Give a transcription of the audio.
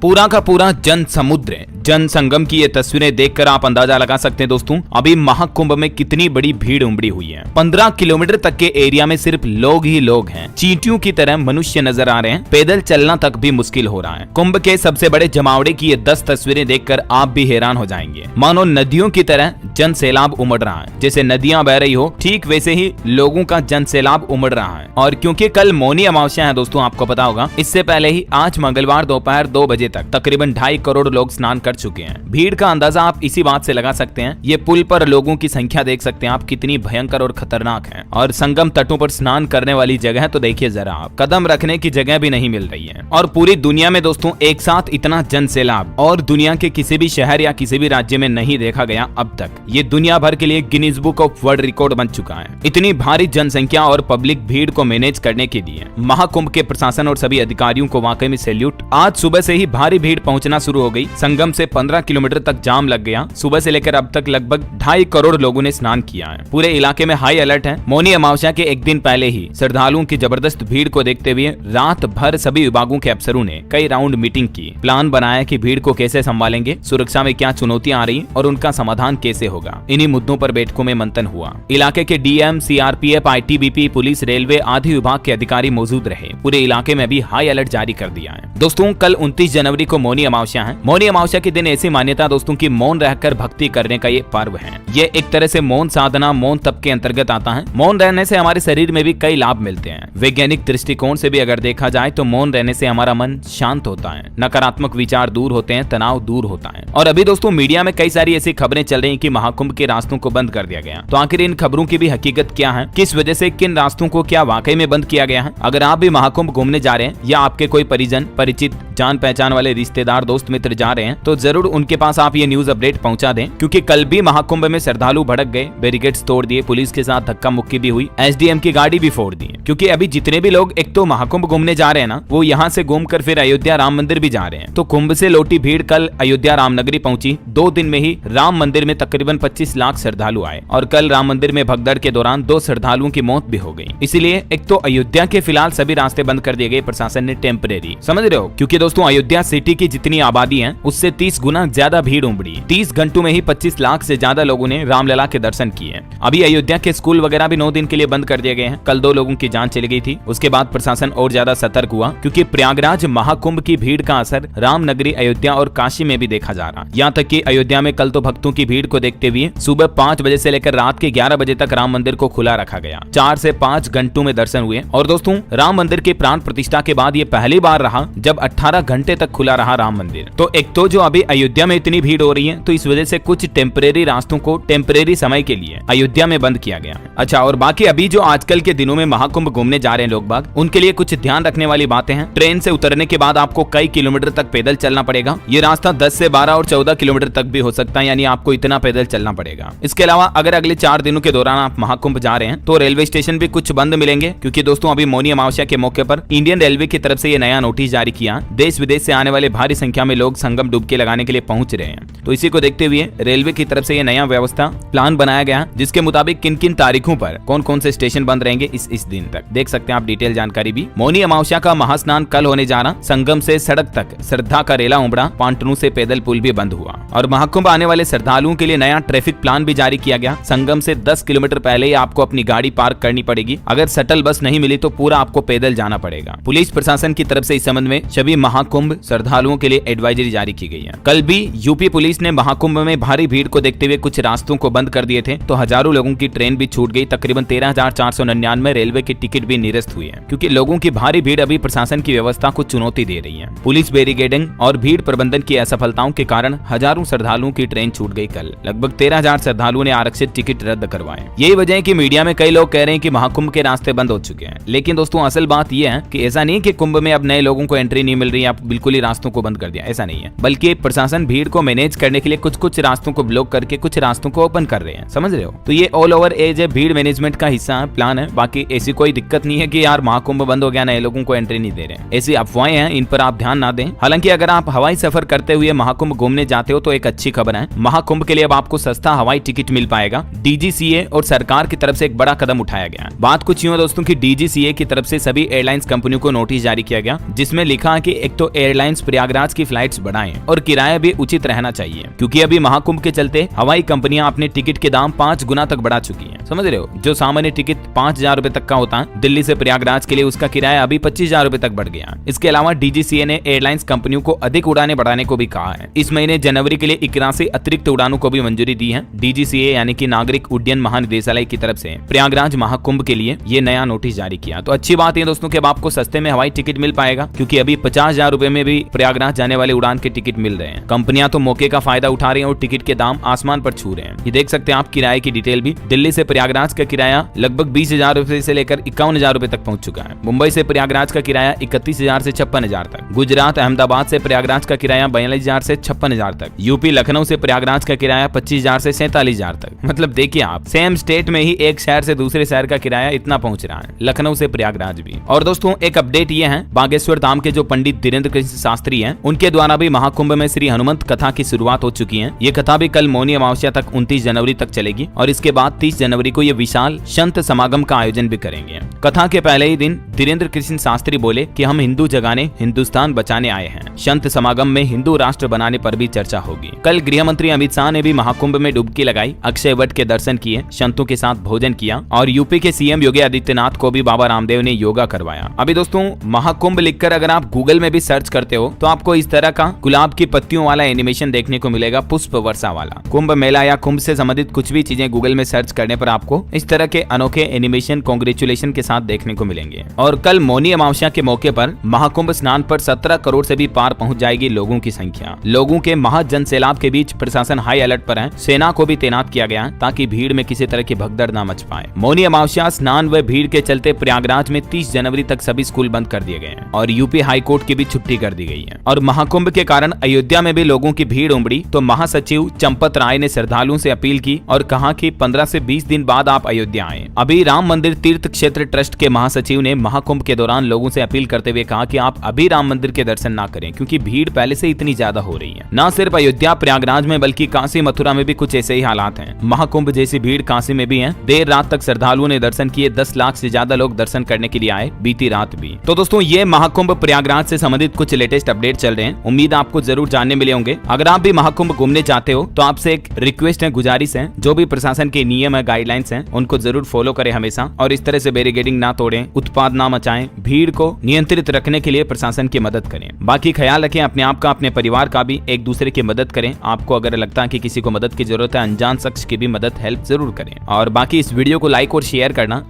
पूरा का पूरा जन समुद्र, जन संगम की ये तस्वीरें देखकर आप अंदाजा लगा सकते हैं दोस्तों अभी महाकुंभ में कितनी बड़ी भीड़ उमड़ी हुई है। 15 किलोमीटर तक के एरिया में सिर्फ लोग ही लोग हैं। चींटियों की तरह मनुष्य नजर आ रहे हैं। पैदल चलना तक भी मुश्किल हो रहा है। कुंभ के सबसे बड़े जमावड़े की ये 10 तस्वीरें देखकर आप भी हैरान हो जाएंगे। मानो नदियों की तरह जन सैलाब उमड़ रहा है। जैसे नदियां बह रही हो ठीक वैसे ही लोगों का जन सैलाब उमड़ रहा है। और क्योंकि कल मौनी अमावस्या है दोस्तों, आपको पता होगा, इससे पहले ही आज मंगलवार दोपहर 2 बजे तक तकरीबन 2.5 करोड़ लोग स्नान कर चुके हैं। भीड़ का अंदाजा आप इसी बात से लगा सकते हैं। ये पुल पर लोगों की संख्या देख सकते हैं आप कितनी भयंकर और खतरनाक है। और संगम तटों पर स्नान करने वाली जगह तो देखिए जरा आप, कदम रखने की जगह भी नहीं मिल रही है। और पूरी दुनिया में दोस्तों एक साथ इतना जन सैलाब और दुनिया के किसी भी शहर या किसी भी राज्य में नहीं देखा गया अब तक। ये दुनिया भर के लिए Guinness book of world record बन चुका है। इतनी भारी जनसंख्या और पब्लिक भीड़ को मैनेज करने के लिए महाकुंभ के प्रशासन और सभी अधिकारियों को वाकई में सैल्यूट। आज सुबह से ही भारी भीड़ पहुंचना शुरू हो गई। संगम से 15 किलोमीटर तक जाम लग गया। सुबह से लेकर अब तक लगभग 2.5 करोड़ लोगों ने स्नान किया है। पूरे इलाके में हाई अलर्ट है। मौनी अमावस्या के एक दिन पहले ही श्रद्धालुओं की जबरदस्त भीड़ को देखते हुए रात भर सभी विभागों के अफसरों ने कई राउंड मीटिंग की, प्लान बनाया कि भीड़ को कैसे संभालेंगे, सुरक्षा में क्या चुनौतियां आ रही और उनका समाधान कैसे होगा। इन्हीं मुद्दों पर बैठकों में मंथन हुआ। इलाके के DM, CRPF, ITBP, police, railway आदि विभाग के अधिकारी मौजूद रहे। पूरे इलाके में भी हाई अलर्ट जारी कर दिया है। दोस्तों कल 29 जनवरी को मौनी अमावस्या है। मौनी अमावस्या के दिन ऐसी मान्यता दोस्तों की मौन रहकर भक्ति करने का ये पर्व है। ये एक तरह से मौन साधना, मौन तप के अंतर्गत आता है। मौन रहने से हमारे शरीर में भी कई लाभ मिलते हैं। वैज्ञानिक दृष्टिकोण से भी अगर देखा जाए तो मौन रहने से हमारा मन शांत होता है, नकारात्मक विचार दूर होते हैं, तनाव दूर होता है। और अभी दोस्तों मीडिया में कई सारी ऐसी खबरें चल रही हैं कि महाकुंभ के रास्तों को बंद कर दिया गया। तो आखिर इन खबरों की भी हकीकत क्या है, किस वजह से किन रास्तों को क्या वाकई में बंद किया गया है। अगर आप भी महाकुंभ घूमने जा रहे हैं या आपके कोई परिजन, परिचित, जान पहचान वाले रिश्तेदार, दोस्त मित्र जा रहे हैं तो जरूर उनके पास आप ये न्यूज अपडेट पहुंचा दें। क्योंकि कल भी महाकुंभ में श्रद्धालु भड़क गए, बैरिकेड्स तोड़ दिए, पुलिस के साथ धक्का मुक्की भी हुई, एसडीएम की गाड़ी भी फोड़ दी। क्योंकि अभी जितने भी लोग एक तो महाकुंभ घूमने जा रहे हैं ना, वो यहाँ से घूमकर फिर अयोध्या राम मंदिर भी जा रहे हैं। तो कुंभ से लौटी भीड़ कल अयोध्या रामनगरी पहुंची। 2 दिन में ही राम मंदिर में तकरीबन 25 लाख श्रद्धालु आए। और कल राम मंदिर में भगदड़ के दौरान 2 श्रद्धालुओं की मौत भी हो गई। इसीलिए एक तो अयोध्या के फिलहाल सभी रास्ते बंद कर दिए गए प्रशासन ने, टेम्परेरी, समझ रहे हो। क्योंकि दोस्तों अयोध्या सिटी की जितनी आबादी है उससे 30 गुना ज्यादा भीड़ उमड़ी। 30 घंटों में ही 25 लाख से ज्यादा लोगों ने रामलला के दर्शन किए। अभी अयोध्या के स्कूल वगैरह भी 9 दिन के लिए बंद कर दिए गए हैं। कल 2 लोगों की जान चली गई थी। उसके बाद प्रशासन और ज्यादा सतर्क हुआ क्योंकि प्रयागराज महाकुंभ की भीड़ का असर रामनगरी, अयोध्या और काशी में भी देखा जा रहा। यहाँ तक कि अयोध्या में कल तो भक्तों की भीड़ को देखते हुए सुबह 5 बजे से लेकर रात के 11 बजे तक राम मंदिर को खुला रखा गया। 4 से 5 घंटों में दर्शन हुए। और दोस्तों राम मंदिर की प्राण प्रतिष्ठा के बाद ये पहली बार रहा जब 18 घंटे तक खुला रहा राम मंदिर। तो एक तो जो अभी अयोध्या में इतनी भीड़ हो रही है तो इस वजह से कुछ टेम्परेरी रास्तों को टेम्परेरी समय के लिए अयोध्या में बंद किया गया। अच्छा, और बाकी अभी जो आजकल के दिनों में महाकुंभ घूमने जा रहे हैं लोग बाग, उनके लिए कुछ ध्यान रखने वाली बातें हैं। ट्रेन से उतरने के बाद आपको कई किलोमीटर तक पैदल चलना पड़ेगा। ये रास्ता 10 से 12 और 14 किलोमीटर तक भी हो सकता है, यानी आपको इतना पैदल चलना पड़ेगा। इसके अलावा अगर अगले 4 दिनों के दौरान आप महाकुंभ जा रहे हैं तो रेलवे स्टेशन भी कुछ बंद मिलेंगे। क्योंकि दोस्तों अभी मौनी अमावस्या के मौके पर इंडियन रेलवे की तरफ से ये नया नोटिस जारी किया। देश विदेश से आने वाले भारी संख्या में लोग संगम डुबकी लगाने के लिए पहुंच रहे हैं। तो इसी को देखते हुए रेलवे की तरफ से ये नया व्यवस्था प्लान बनाया गया, जिसके मुताबिक किन किन तारीखों पर कौन कौन से स्टेशन बंद रहेंगे इस दिन तक देख सकते हैं आप डिटेल जानकारी भी। मौनी अमावस्या का महास्नान कल होने जा रहा। संगम से सड़क तक श्रद्धा का रेला उमड़ा। पांटनू से पैदल पुल भी बंद हुआ। और महाकुंभ आने वाले श्रद्धालुओं के लिए नया ट्रैफिक प्लान भी जारी किया गया। संगम से 10 किलोमीटर पहले ही आपको अपनी गाड़ी पार्क करनी पड़ेगी। अगर शटल बस नहीं मिली तो पूरा आपको पैदल जाना पड़ेगा। पुलिस प्रशासन की तरफ से इस संबंध में सभी महाकुंभ श्रद्धालुओं के लिए एडवाइजरी जारी की गई है। कल भी यूपी पुलिस ने महाकुंभ में भारी भीड़ को देखते हुए कुछ रास्तों को बंद कर दिए थे। तो हजारों लोगों की ट्रेन भी छूट गई। तकरीबन 13,499 रेलवे की टिकट भी निरस्त हुई है। क्योंकि लोगों की भारी भीड़ अभी प्रशासन की व्यवस्था को चुनौती दे रही है। पुलिस बैरिकेडिंग और भीड़ प्रबंधन की असफलताओं के कारण हजारों श्रद्धालुओं की ट्रेन छूट गई। कल लगभग 13,000 श्रद्धालुओं ने आरक्षित टिकट रद्द करवाए। यही वजह है कि मीडिया में कई लोग कह रहे हैं कि महाकुंभ के रास्ते बंद हो चुके हैं। लेकिन दोस्तों असल बात यह है कि ऐसा नहीं कि कुंभ में अब नए लोगों को एंट्री नहीं मिल रही है, आप बिल्कुल ही रास्तों को बंद कर दिया, ऐसा नहीं है। बल्कि प्रशासन भीड़ को मैनेज करने के लिए कुछ कुछ रास्तों को ब्लॉक करके कुछ रास्तों को ओपन कर रहे हैं, समझ रहे हो। तो ये ऑल ओवर एज भीड़ मैनेजमेंट का हिस्सा है, प्लान है। बाकी ऐसी कोई दिक्कत नहीं है कि यार महाकुंभ बंद हो गया, नए लोगों को एंट्री नहीं दे रहे हैं, ऐसी अफवाहें हैं, इन पर आप ध्यान ना दें। हालांकि अगर आप हवाई सफर करते हुए महाकुंभ घूमने जाते हो तो एक अच्छी खबर है, महाकुंभ के लिए अब आपको सस्ता हवाई टिकट मिल पाएगा। डीजीसीए और सरकार की तरफ से एक बड़ा कदम उठाया गया है। बात कुछ यूं है दोस्तों की डीजीसीए की तरफ से सभी एयरलाइंस कंपनियों को नोटिस जारी किया गया, जिसमें लिखा है कि एक तो एयरलाइंस प्रयागराज की फ्लाइट्स बढ़ाएं और किराया भी उचित रहना चाहिए, क्योंकि अभी महाकुंभ के चलते हवाई कंपनियां अपने टिकट के दाम 5 गुना तक बढ़ा चुकी हैं, समझ रहे हो। जो सामान्य टिकट 5,000 रुपए तक का होता है दिल्ली से प्रयागराज के लिए, उसका किराया अभी 25,000 रुपए तक बढ़ गया। इसके अलावा डीजीसीए ने एयरलाइंस कंपनियों को अधिक उड़ानें बढ़ाने को भी कहा है। इस महीने जनवरी के लिए 81 अतिरिक्त उड़ानों को भी मंजूरी दी है। डीजीसीए यानी कि नागरिक उड्डयन महानिदेशालय की तरफ से प्रयागराज महाकुंभ के लिए ये नया नोटिस जारी किया। तो अच्छी बात है दोस्तों कि अब आपको सस्ते में हवाई टिकट मिल पाएगा, क्योंकि अभी 50,000 रुपए में भी प्रयागराज जाने वाले उड़ान के टिकट मिल रहे हैं। कंपनियां तो मौके का फायदा उठा रही हैं और टिकट के दाम आसमान पर छू रहे हैं। ये देख सकते हैं आप किराए की डिटेल भी। दिल्ली से प्रयागराज का किराया लगभग 20,000 रुपए से लेकर 51,000 रुपए तक पहुंच चुका है। मुंबई से प्रयागराज का किराया 31,000 से 56,000 तक। गुजरात अहमदाबाद से प्रयागराज का किराया 42,000 से 56,000 तक। यूपी लखनऊ से प्रयागराज का किराया 25,000 से 47,000 तक। मतलब देखिए आप, सेम स्टेट में ही एक शहर से दूसरे शहर का किराया इतना पहुंच रहा है, लखनऊ से प्रयागराज भी। और दोस्तों एक अपडेट ये है, बागेश्वर धाम के जो पंडित धीरेन्द्र कृष्ण शास्त्री हैं, उनके द्वारा भी महाकुंभ में श्री हनुमंत कथा की शुरुआत हो चुकी है। ये कथा भी कल मौनी अमावस्या तक 29 जनवरी तक चलेगी और इसके बाद 30 जनवरी को ये विशाल संत समागम का आयोजन भी करेंगे। कथा के पहले ही दिन धीरेन्द्र कृष्ण शास्त्री बोले कि हम हिंदू जगाने, हिंदुस्तान बचाने आए हैं। संत समागम में हिंदू राष्ट्र बनाने पर भी चर्चा होगी। कल गृह मंत्री अमित शाह ने भी महाकुंभ में डुबकी लगाई, अक्षय वट के दर्शन किए, संतों के साथ भोजन किया और यूपी के सीएम योगी आदित्यनाथ को भी बाबा रामदेव ने योगा करवाया। अभी दोस्तों महाकुंभ लिखकर अगर आप गूगल में भी सर्च करते हो तो आपको इस तरह का गुलाब की पत्तियों वाला एनिमेशन देखने को मिलेगा, पुष्प वर्षा वाला। कुंभ मेला या कुंभ से संबंधित कुछ भी चीजें गूगल में सर्च करने पर आपको इस तरह के अनोखे एनिमेशन कांग्रेचुलेशन के साथ देखने को मिलेंगे। और कल मौनी अमावस्या के मौके पर महाकुंभ स्नान पर 17 करोड़ से भी पार पहुंच जाएगी लोगों की संख्या। लोगों के महाजन सैलाब के बीच प्रशासन हाई अलर्ट पर है। सेना को भी तैनात किया गया ताकि भीड़ में किसी तरह की भगदड़ न मच पाए। मौनी अमावस्या स्नान व भीड़ के चलते प्रयागराज में 30 जनवरी तक सभी स्कूल बंद कर दिए गए हैं और यूपी हाई कोर्ट की भी छुट्टी कर दी गई है। और महाकुंभ के कारण अयोध्या में भी लोगों की भीड़ उमड़ी तो महासचिव चंपत राय ने श्रद्धालुओं से अपील की और कहा कि 15 से 20 दिन बाद आप अयोध्या आए। अभी राम मंदिर तीर्थ क्षेत्र ट्रस्ट के महासचिव ने महाकुंभ के दौरान लोगों से अपील करते हुए कहा कि आप अभी राम मंदिर के दर्शन ना करें, क्योंकि भीड़ पहले से इतनी ज्यादा हो रही है। न सिर्फ अयोध्या प्रयागराज में बल्कि काशी मथुरा में भी कुछ ऐसे ही हालात हैं। महाकुंभ जैसी भीड़ काशी में भी है। देर रात तक श्रद्धालुओं ने दर्शन किए। 10 लाख से ज्यादा लोग दर्शन करने के लिए आए बीती रात भी। तो दोस्तों ये महाकुंभ प्रयागराज से संबंधित कुछ लेटेस्ट अपडेट चल रहे हैं। उम्मीद आपको जरूर जानने मिले होंगे। अगर आप भी महाकुंभ घूमने चाहते हो तो आपसे एक रिक्वेस्ट है, गुजारिश है, जो भी प्रशासन के नियम है, गाइडलाइंस हैं, उनको जरूर फॉलो करें हमेशा और इस तरह से बैरिकेडिंग ना तोड़ें, उत्पाद ना मचाएं, भीड़ को नियंत्रित रखने के लिए प्रशासन की मदद करें। बाकी ख्याल रखें अपने आप का, अपने परिवार का भी, एक दूसरे की मदद करें। आपको अगर लगता है कि किसी को मदद की जरूरत है, अनजान शख्स की भी मदद हेल्प जरूर करें। और बाकी इस वीडियो को लाइक और शेयर करना